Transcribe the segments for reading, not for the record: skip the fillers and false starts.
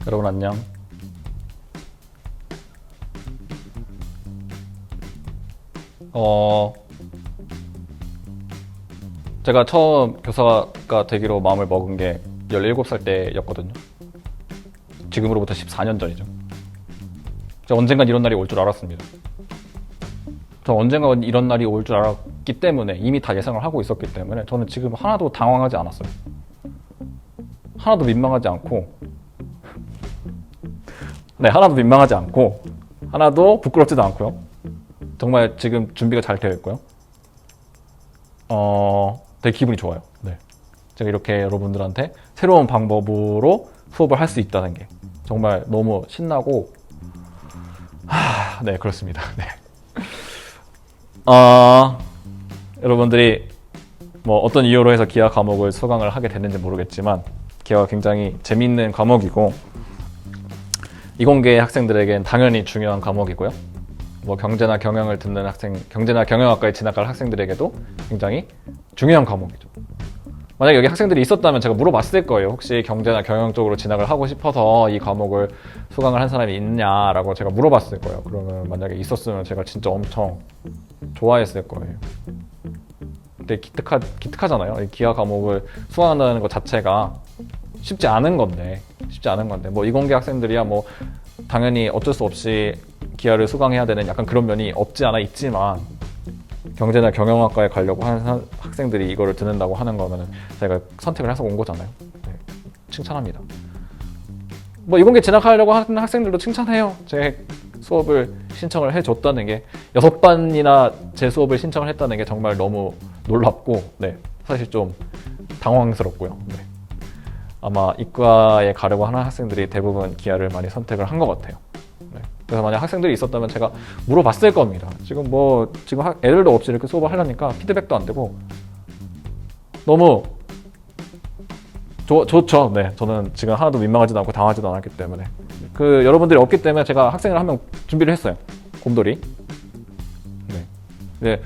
여러분 안녕. 제가 처음 교사가 되기로 마음을 먹은 게 17살 때였거든요. 지금으로부터 14년 전이죠. 제가 언젠간 이런 날이 올 줄 알았습니다. 저 언젠간 이런 날이 올 줄 알았기 때문에 이미 다 예상을 하고 있었기 때문에 저는 지금 하나도 당황하지 않았어요. 하나도 민망하지 않고 하나도 민망하지 않고 하나도 부끄럽지도 않고요. 정말 지금 준비가 잘 되어 있고요. 되게 기분이 좋아요. 네. 제가 이렇게 여러분들한테 새로운 방법으로 수업을 할 수 있다는 게 정말 너무 신나고 네, 그렇습니다. 네. 여러분들이 뭐 어떤 이유로 해서 기하 과목을 수강을 하게 됐는지 모르겠지만 기하가 굉장히 재미있는 과목이고 이공계 학생들에겐 당연히 중요한 과목이고요. 뭐 경제나 경영을 듣는 학생, 경제나 경영학과에 진학할 학생들에게도 굉장히 중요한 과목이죠. 만약에 여기 학생들이 있었다면 제가 물어봤을 거예요. 혹시 경제나 경영 쪽으로 진학을 하고 싶어서 이 과목을 수강을 한 사람이 있냐라고 제가 물어봤을 거예요. 그러면 만약에 있었으면 제가 진짜 엄청 좋아했을 거예요. 근데 기특하잖아요. 이 기하 과목을 수강한다는 것 자체가 쉽지 않은 건데 뭐 이공계 학생들이야 뭐 당연히 어쩔 수 없이 기하를 수강해야 되는 약간 그런 면이 없지 않아 있지만 경제나 경영학과에 가려고 하는 학생들이 이거를 듣는다고 하는 거면 제가 선택을 해서 온 거잖아요. 네, 칭찬합니다. 뭐 이공계 진학하려고 하는 학생들도 칭찬해요. 제 수업을 신청을 해줬다는 게 6번이나 제 수업을 신청을 했다는 게 정말 너무 놀랍고 네, 사실 좀 당황스럽고요. 네. 아마 이과에 가려고 하는 학생들이 대부분 기하를 많이 선택을 한 것 같아요. 네. 그래서 만약 학생들이 있었다면 제가 물어봤을 겁니다. 지금 애들도 없이 이렇게 수업을 하려니까 피드백도 안 되고 너무 좋죠. 네, 저는 지금 하나도 민망하지도 않고 당하지도 않았기 때문에 여러분들이 없기 때문에 제가 학생을 한 명 준비를 했어요. 곰돌이. 네. 근데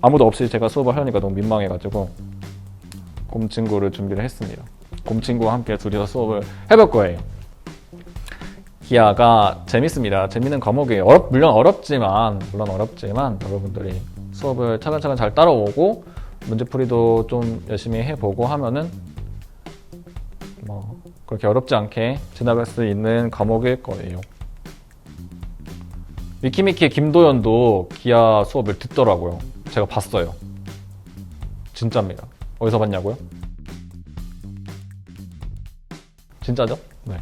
아무도 없이 제가 수업을 하려니까 너무 민망해가지고 곰 친구를 준비를 했습니다. 곰 친구와 함께 둘이서 수업을 해볼 거예요. 기하가 재밌습니다. 재밌는 과목이에요. 물론 어렵지만 여러분들이 수업을 차근차근 잘 따라오고 문제풀이도 좀 열심히 해보고 하면은 뭐 그렇게 어렵지 않게 지나갈 수 있는 과목일 거예요. 위키미키의 김도연도 기하 수업을 듣더라고요. 제가 봤어요. 진짜입니다. 어디서 봤냐고요? 진짜죠? 네.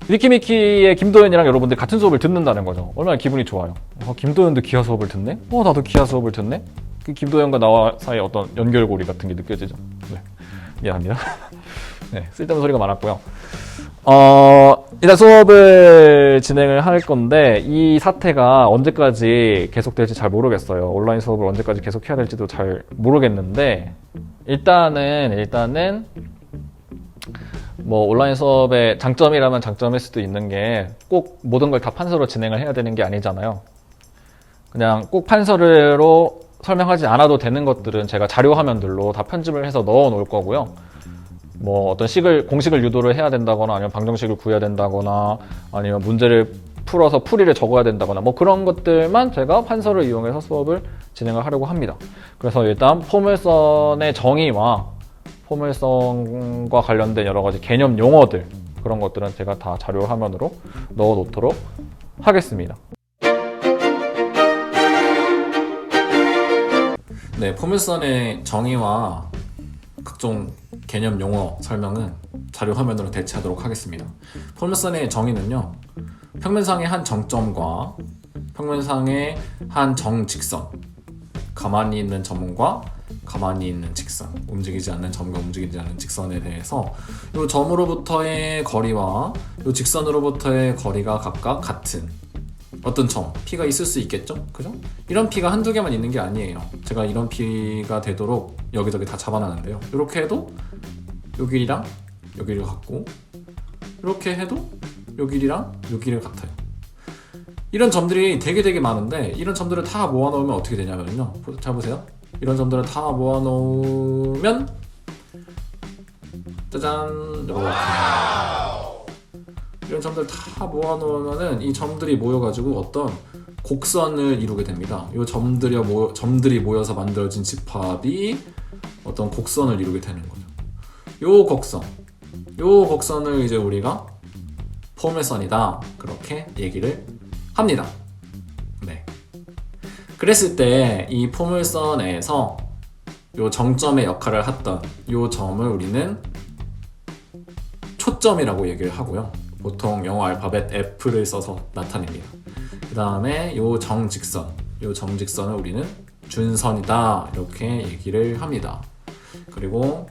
위키미키의 김도연이랑 여러분들 같은 수업을 듣는다는 거죠. 얼마나 기분이 좋아요. 김도연도 기하 수업을 듣네? 나도 기하 수업을 듣네? 그 김도연과 나와 사이에 어떤 연결고리 같은 게 느껴지죠. 네. 미안합니다. 네, 쓸데없는 소리가 많았고요. 일단 수업을 진행을 할 건데 이 사태가 언제까지 계속될지 잘 모르겠어요. 온라인 수업을 언제까지 계속 해야 될지도 잘 모르겠는데 일단은 뭐 온라인 수업의 장점이라면 장점일 수도 있는 게 꼭 모든 걸 다 판서로 진행을 해야 되는 게 아니잖아요. 그냥 꼭 판서로 설명하지 않아도 되는 것들은 제가 자료 화면들로 다 편집을 해서 넣어 놓을 거고요. 뭐 어떤 공식을 유도를 해야 된다거나 아니면 방정식을 구해야 된다거나 아니면 문제를 풀어서 풀이를 적어야 된다거나 뭐 그런 것들만 제가 판서를 이용해서 수업을 진행을 하려고 합니다. 그래서 일단 포물선의 정의와 포물선과 관련된 여러 가지 개념 용어들 그런 것들은 제가 다 자료 화면으로 넣어 놓도록 하겠습니다. 네, 포물선의 정의와 각종 개념 용어 설명은 자료 화면으로 대체하도록 하겠습니다. 포물선의 정의는요, 평면상의 한 정점과 평면상의 한 정직선, 가만히 있는 점과 가만히 있는 직선, 움직이지 않는 점과 움직이지 않는 직선에 대해서 이 점으로부터의 거리와 이 직선으로부터의 거리가 각각 같은 어떤 점, P가 있을 수 있겠죠? 그죠? 이런 P가 한두 개만 있는 게 아니에요. 제가 이런 P가 되도록 여기저기 다 잡아놨는데요. 이렇게 해도 요 길이랑 요 길이가 같고 이렇게 해도 요 길이랑 요 길이가 같아요. 이런 점들이 되게 많은데 이런 점들을 다 모아놓으면 어떻게 되냐면요. 잘 보세요. 이런 점들을 다 모아놓으면 짜잔, 이렇게. 이런 점들 다 모아놓으면은 이 점들이 모여가지고 어떤 곡선을 이루게 됩니다. 이 점들이 모여서 만들어진 집합이 어떤 곡선을 이루게 되는 거죠. 요 곡선을 이제 우리가 포물선이다, 그렇게 얘기를 합니다. 네. 그랬을 때 이 포물선에서 요 정점의 역할을 했던 요 점을 우리는 초점이라고 얘기를 하고요. 보통 영어 알파벳 F를 써서 나타냅니다. 그 다음에 요 정직선을 우리는 준선이다, 이렇게 얘기를 합니다. 그리고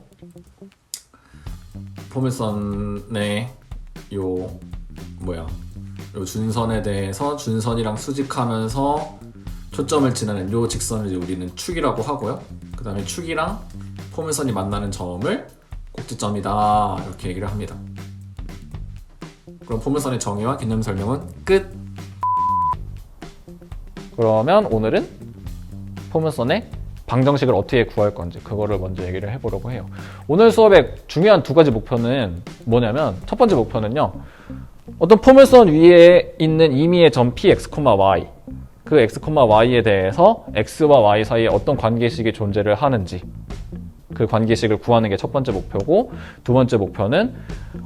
포물선의 요 준선에 대해서 준선이랑 수직하면서 초점을 지나는 요 직선을 이제 우리는 축이라고 하고요. 그 다음에 축이랑 포물선이 만나는 점을 꼭지점이다, 이렇게 얘기를 합니다. 그럼 포물선의 정의와 개념 설명은 끝! 그러면 오늘은 포물선의 방정식을 어떻게 구할 건지 그거를 먼저 얘기를 해보려고 해요. 오늘 수업의 중요한 두 가지 목표는 뭐냐면, 첫 번째 목표는요, 어떤 포물선 위에 있는 임의의 점 px, y, 그 x, y에 대해서 x와 y 사이에 어떤 관계식이 존재를 하는지, 그 관계식을 구하는 게 첫 번째 목표고, 두 번째 목표는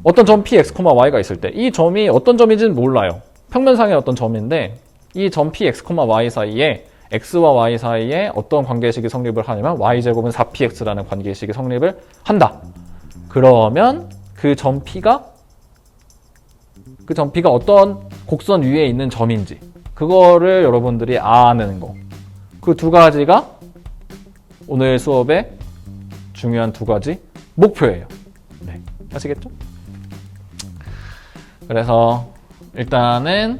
어떤 점 px, y가 있을 때 이 점이 어떤 점인지는 몰라요. 평면상의 어떤 점인데 이 점 px, y 사이에 x와 y 사이에 어떤 관계식이 성립을 하냐면 y제곱은 4px라는 관계식이 성립을 한다. 그러면 그 점 p가 어떤 곡선 위에 있는 점인지 그거를 여러분들이 아는 거. 그 두 가지가 오늘 수업의 중요한 두 가지 목표예요. 네, 아시겠죠? 그래서 일단은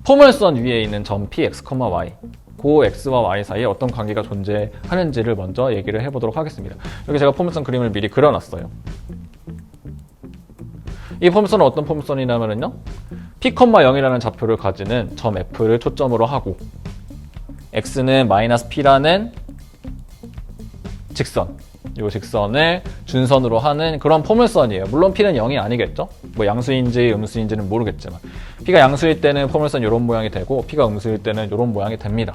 포물선 위에 있는 점 px, y, 그 x와 y 사이에 어떤 관계가 존재하는지를 먼저 얘기를 해보도록 하겠습니다. 여기 제가 포물선 그림을 미리 그려놨어요. 이 포물선은 어떤 포물선이냐면요, p,0이라는 좌표를 가지는 점 f를 초점으로 하고 x는 -p라는 직선, 이 직선을 준선으로 하는 그런 포물선이에요. 물론 p는 0이 아니겠죠? 뭐 양수인지 음수인지는 모르겠지만 p가 양수일 때는 포물선 이런 모양이 되고 p가 음수일 때는 이런 모양이 됩니다.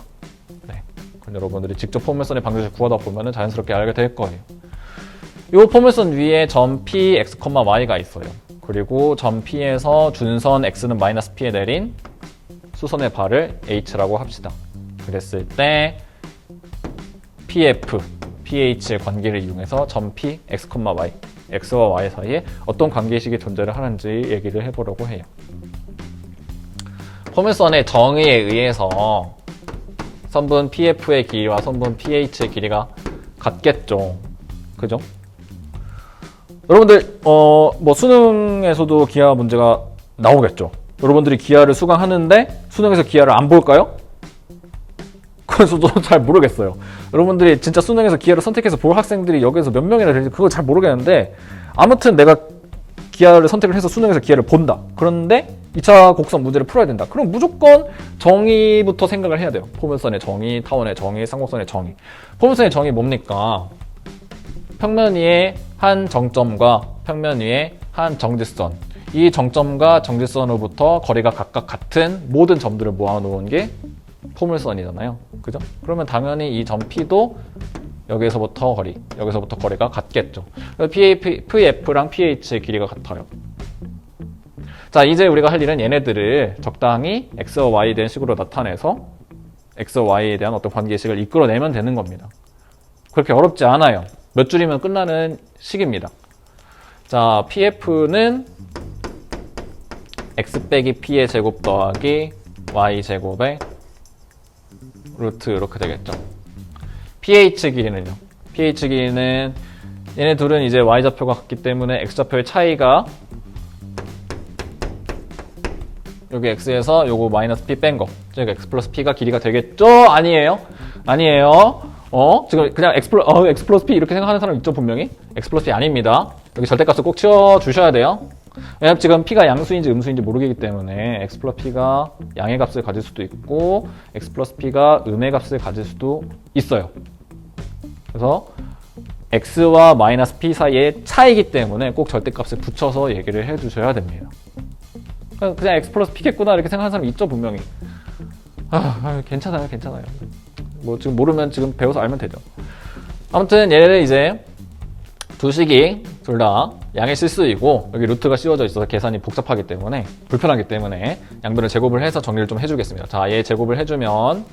네. 그럼 여러분들이 직접 포물선의 방정식을 구하다 보면 자연스럽게 알게 될 거예요. 이 포물선 위에 점 px, y가 있어요. 그리고 점 p에서 준선 x는 -p에 내린 수선의 발을 h라고 합시다. 그랬을 때 pf, ph 관계를 이용해서 점 p, x, y, x와 y 사이에 어떤 관계식이 존재를 하는지 얘기를 해보려고 해요. 포물선의 정의에 의해서 선분 pf의 길이와 선분 ph의 길이가 같겠죠. 그죠? 여러분들 뭐 수능에서도 기하 문제가 나오겠죠. 여러분들이 기하를 수강하는데 수능에서 기하를 안 볼까요? 그래서 저도 잘 모르겠어요. 여러분들이 진짜 수능에서 기하를 선택해서 볼 학생들이 여기서 몇 명이나 되는지 그걸 잘 모르겠는데, 아무튼 내가 기하를 선택을 해서 수능에서 기하를 본다. 그런데 2차 곡선 문제를 풀어야 된다. 그럼 무조건 정의부터 생각을 해야 돼요. 포물선의 정의, 타원의 정의, 쌍곡선의 정의. 포물선의 정의 뭡니까? 평면 위에 한 정점과 평면 위에 한 정지선, 이 정점과 정지선으로부터 거리가 각각 같은 모든 점들을 모아놓은 게 포물선이잖아요. 그죠? 그러면 당연히 이 점 P도 여기서부터 거리가 같겠죠. PF랑 PH의 길이가 같아요. 자, 이제 우리가 할 일은 얘네들을 적당히 X와 Y에 대한 식으로 나타내서 X와 Y에 대한 어떤 관계식을 이끌어내면 되는 겁니다. 그렇게 어렵지 않아요. 몇 줄이면 끝나는 식입니다. 자, PF는 X 빼기 P의 제곱 더하기 Y 제곱의 루트 이렇게 되겠죠. pH 길이는요. pH 길이는 얘네 둘은 이제 y좌표가 같기 때문에 x좌표의 차이가 여기 x에서 요거 -p 뺀 거, 즉 x 플러스 p가 길이가 되겠죠? 아니에요? 아니에요. 지금 그냥 x 플러스 p 이렇게 생각하는 사람 있죠, 분명히? x 플러스 p 아닙니다. 여기 절대값을 꼭 치워주셔야 돼요. 왜냐면 지금 p가 양수인지 음수인지 모르기 때문에 x 플러스 p가 양의 값을 가질 수도 있고 x 플러스 p가 음의 값을 가질 수도 있어요. 그래서 x와 마이너스 p 사이의 차이기 때문에 꼭 절대값을 붙여서 얘기를 해주셔야 됩니다. 그냥 x 플러스 p겠구나 이렇게 생각하는 사람 있죠, 분명히. 괜찮아요. 뭐 지금 모르면 지금 배워서 알면 되죠. 아무튼 얘를 이제 두 식이 둘 다 양의 실수이고 여기 루트가 씌워져 있어서 계산이 복잡하기 때문에 불편하기 때문에 양변을 제곱을 해서 정리를 좀 해주겠습니다. 자, 얘 제곱을 해주면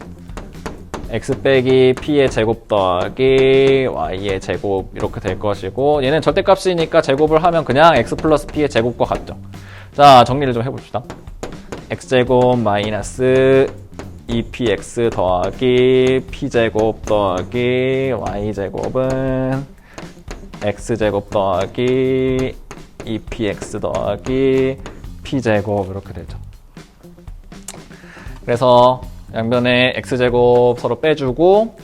x 빼기 p의 제곱 더하기 y의 제곱 이렇게 될 것이고, 얘는 절대값이니까 제곱을 하면 그냥 x 플러스 p의 제곱과 같죠. 자, 정리를 좀 해봅시다. x제곱 마이너스 2px 더하기 p제곱 더하기 y제곱은 x제곱 더하기 2px 더하기 p제곱 이렇게 되죠. 그래서 양변에 x제곱 서로 빼주고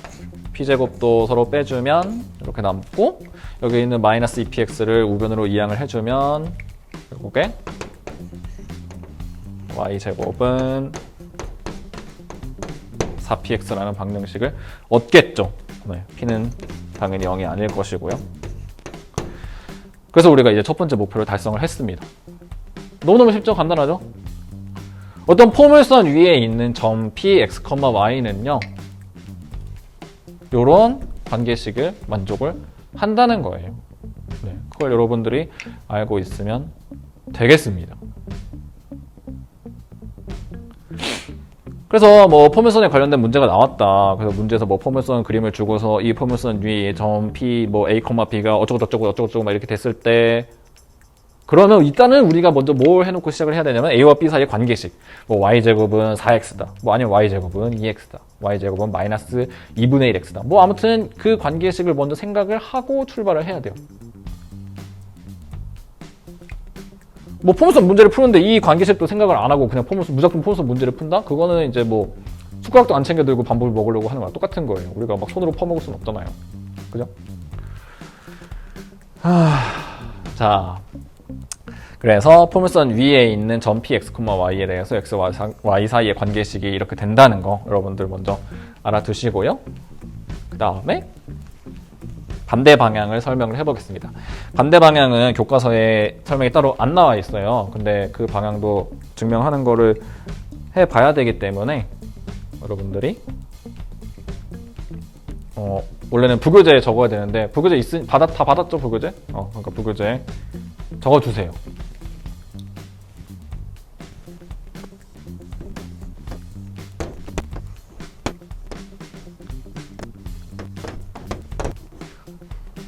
p제곱도 서로 빼주면 이렇게 남고, 여기 있는 마이너스 2px를 우변으로 이항을 해주면 결국에 y제곱은 4px라는 방정식을 얻겠죠. 네, p는 당연히 0이 아닐 것이고요. 그래서 우리가 이제 첫 번째 목표를 달성을 했습니다. 너무너무 쉽죠? 간단하죠? 어떤 포물선 위에 있는 점 px, y는요 요런 관계식을 만족을 한다는 거예요. 네, 그걸 여러분들이 알고 있으면 되겠습니다. 그래서 뭐 포물선에 관련된 문제가 나왔다. 그래서 문제에서 뭐 포물선 그림을 주고서 이 포물선 위에 점 P 뭐 A, B가 어쩌고 막 이렇게 됐을 때, 그러면 일단은 우리가 먼저 뭘 해놓고 시작을 해야 되냐면 A와 B 사이의 관계식. 뭐 Y제곱은 4X다. 뭐 아니면 Y제곱은 2X다. Y제곱은 마이너스 2분의 1X다. 뭐 아무튼 그 관계식을 먼저 생각을 하고 출발을 해야 돼요. 뭐 포물선 문제를 푸는데 이 관계식도 생각을 안 하고 그냥 무조건 포물선 문제를 푼다? 그거는 이제 뭐 숟가락도 안 챙겨 들고 밥을 먹으려고 하는 거랑 똑같은 거예요. 우리가 막 손으로 퍼먹을 수는 없잖아요. 그죠? 자, 그래서 포물선 위에 있는 점 px, y에 대해서 x와 y 사이의 관계식이 이렇게 된다는 거 여러분들 먼저 알아두시고요. 그 다음에 반대 방향을 설명을 해보겠습니다. 반대 방향은 교과서에 설명이 따로 안 나와 있어요. 근데 그 방향도 증명하는 거를 해봐야 되기 때문에 여러분들이 원래는 부교재에 적어야 되는데 부교재 다 받았죠, 부교재? 그러니까 부교재 적어주세요.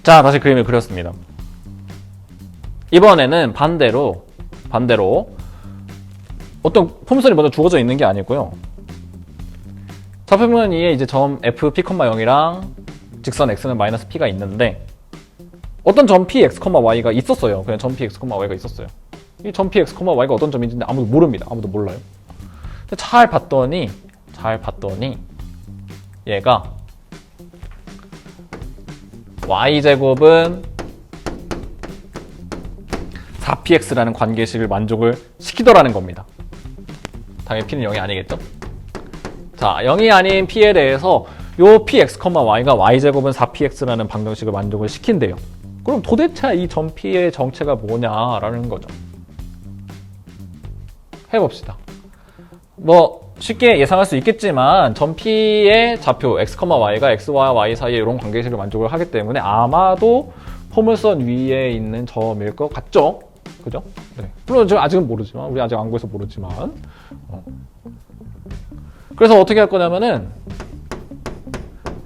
자, 다시 그림을 그렸습니다. 이번에는 반대로 어떤 포물선이 먼저 주어져 있는 게 아니고요. 좌표면 위에 이제 점 f, p, 0이랑 직선 x는 마이너스 p가 있는데 어떤 점 p, x, y가 있었어요. 그냥 점 p, x, y가 있었어요. 이 점 p, x, y가 어떤 점인지 아무도 모릅니다. 아무도 몰라요. 근데 잘 봤더니 얘가 y제곱은 4px라는 관계식을 만족을 시키더라는 겁니다. 당연히 p는 0이 아니겠죠? 자, 0이 아닌 p에 대해서 요 px, y가 y제곱은 4px라는 방정식을 만족을 시킨대요. 그럼 도대체 이 점 p의 정체가 뭐냐라는 거죠. 해봅시다. 뭐 쉽게 예상할 수 있겠지만 점 P의 좌표 x, y가 x와 y 사이에 이런 관계식을 만족을 하기 때문에 아마도 포물선 위에 있는 점일 것 같죠? 그죠? 네. 물론 저 아직은 모르지만, 우리 아직 안 구해서 모르지만 그래서 어떻게 할 거냐면은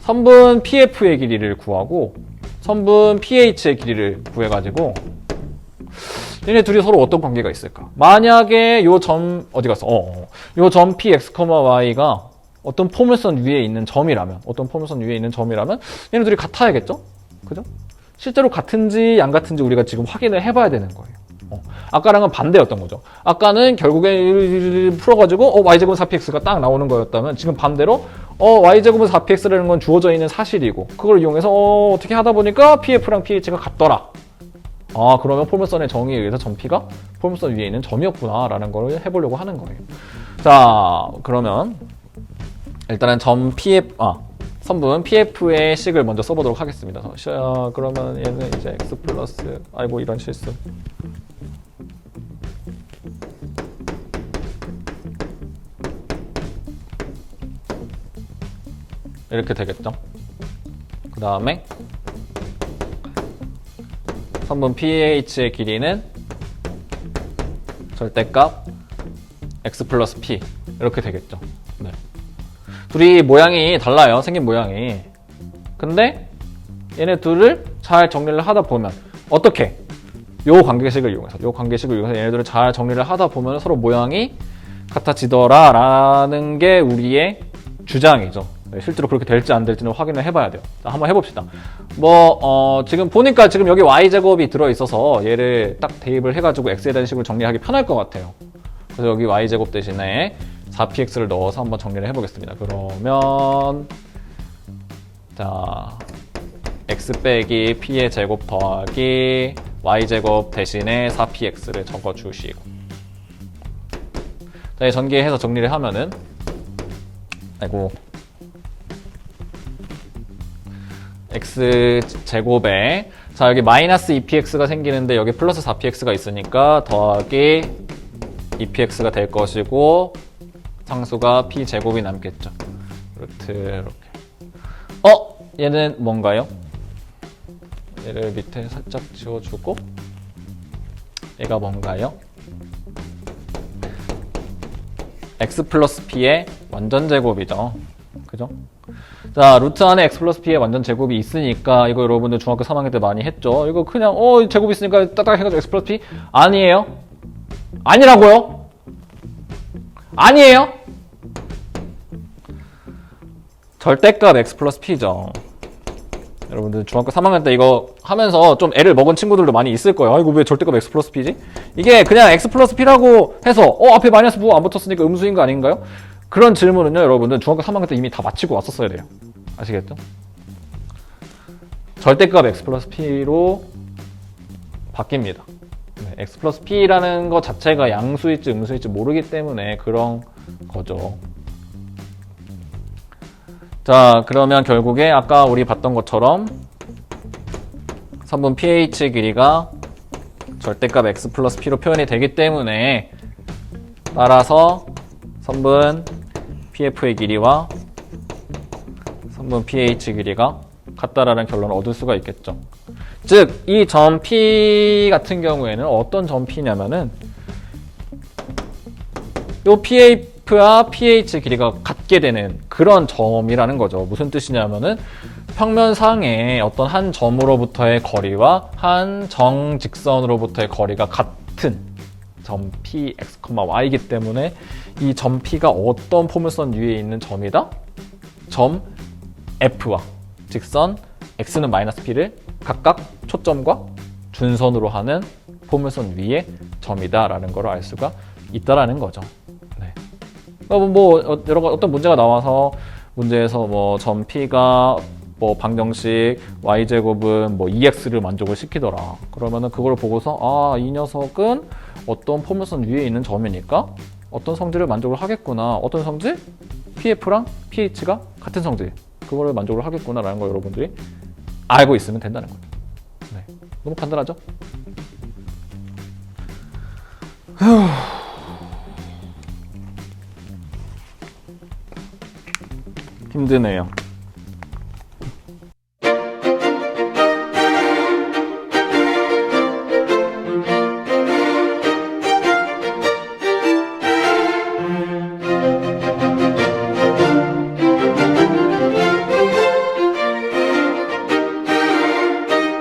선분 PF의 길이를 구하고 선분 PH의 길이를 구해가지고 얘네 둘이 서로 어떤 관계가 있을까? 만약에 요 점 어디 갔어? 요 점 px, y가 어떤 포물선 위에 있는 점이라면 얘네 둘이 같아야겠죠? 그죠? 실제로 같은지 안 같은지 우리가 지금 확인을 해봐야 되는 거예요. 아까랑은 반대였던 거죠. 아까는 결국에 풀어가지고 y제곱은 4px가 딱 나오는 거였다면 지금 반대로 y제곱은 4px라는 건 주어져 있는 사실이고 그걸 이용해서 어떻게 하다 보니까 pf랑 ph가 같더라. 그러면 포물선의 정의에 의해서 점 P가 포물선 위에 있는 점이었구나 라는 걸 해보려고 하는 거예요. 자, 그러면 일단은 점 P의 선분 PF의 식을 먼저 써보도록 하겠습니다. 그러면 얘는 이제 x 플러스 아이고 이런 실수. 이렇게 되겠죠. 그 다음에 선분 PH의 길이는 절대값 x 플러스 p 이렇게 되겠죠. 네. 둘이 모양이 달라요. 생긴 모양이. 근데 얘네 둘을 잘 정리를 하다 보면 어떻게? 요 관계식을 이용해서 얘네들을 잘 정리를 하다 보면 서로 모양이 같아지더라 라는 게 우리의 주장이죠. 네, 실제로 그렇게 될지 안 될지는 확인을 해봐야 돼요. 자, 한번 해봅시다. 지금 보니까 지금 여기 y제곱이 들어있어서 얘를 딱 대입을 해가지고 x에 대한 식으로 정리하기 편할 것 같아요. 그래서 여기 y제곱 대신에 4px를 넣어서 한번 정리를 해보겠습니다. 그러면 자 x 빼기 p의 제곱 더하기 y제곱 대신에 4px를 적어주시고 자, 전개해서 정리를 하면은 아이고 x제곱에 자 여기 마이너스 2px가 생기는데 여기 플러스 4px가 있으니까 더하기 2px가 될 것이고 상수가 p제곱이 남겠죠. 이렇게 얘는 뭔가요? 얘를 밑에 살짝 지워주고 얘가 뭔가요? x 플러스 p의 완전 제곱이죠. 그죠? 자, 루트 안에 x 플러스 p의 완전 제곱이 있으니까 이거 여러분들 중학교 3학년 때 많이 했죠. 이거 그냥 제곱 있으니까 따닥 해가지고 x 플러스 p 아니에요? 아니라고요? 아니에요? 절대값 x 플러스 p죠. 여러분들 중학교 3학년 때 이거 하면서 좀 애를 먹은 친구들도 많이 있을 거예요. 이거 왜 절대값 x 플러스 p지? 이게 그냥 x 플러스 p라고 해서 앞에 마이너스 부호 안 붙었으니까 음수인 거 아닌가요? 그런 질문은요, 여러분들 중학교 3학년 때 이미 다 마치고 왔었어야 돼요. 아시겠죠? 절대값 x 플러스 p로 바뀝니다. 네, x 플러스 p라는 것 자체가 양수일지 음수일지 모르기 때문에 그런 거죠. 자, 그러면 결국에 아까 우리 봤던 것처럼 선분 ph 길이가 절대값 x 플러스 p로 표현이 되기 때문에 따라서 선분 pf의 길이와 선분 ph 길이가 같다라는 결론을 얻을 수가 있겠죠. 즉, 이 점 p 같은 경우에는 어떤 점 p냐면은 요 pf와 ph 길이가 같게 되는 그런 점이라는 거죠. 무슨 뜻이냐면은 평면상의 어떤 한 점으로부터의 거리와 한 정직선으로부터의 거리가 같은 점 px, y이기 때문에 이 점 p가 어떤 포물선 위에 있는 점이다? 점 f와 직선 x는 마이너스 p를 각각 초점과 준선으로 하는 포물선 위의 점이다라는 걸 알 수가 있다라는 거죠. 네. 여러 어떤 문제가 나와서 문제에서 점 p가 방정식 y제곱은 2x를 만족을 시키더라. 그러면은 그걸 보고서 이 녀석은 어떤 포물선 위에 있는 점이니까 어떤 성질을 만족을 하겠구나. 어떤 성질? pf랑 ph가 같은 성질. 그거를 만족을 하겠구나라는 걸 여러분들이 알고 있으면 된다는 거죠. 네. 너무 간단하죠? 힘드네요.